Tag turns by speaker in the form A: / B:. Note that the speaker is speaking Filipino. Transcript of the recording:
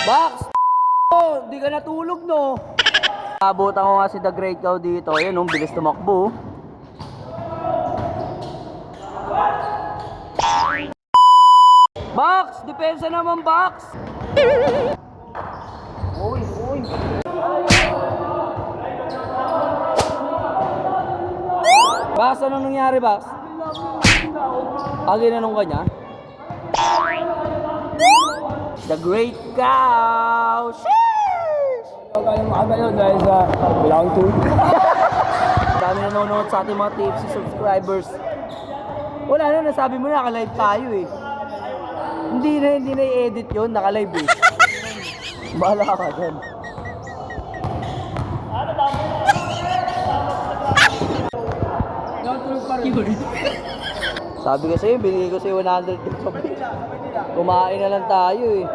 A: Box! Hindi ka natulog, no? Abutan ko nga si The Great Cow dito. Ayun, bilis tumakbo. Box! Depensa naman, Box! Uy, uy! Box, anong nangyari, Box? Ginanong ka niya? The Great Cow! Sheesh!
B: Kaya maaga yun dahil sa round 2.
A: Dami nanonood sa ating mga tipsy subscribers. Wala na, nasabi mo na, naka-live tayo eh. Hindi na i-edit yun, naka-live eh. Bahala ka dyan. Sabi ko sa'yo, binigay ko sa'yo 100 pesos. Kumain na lang tayo eh.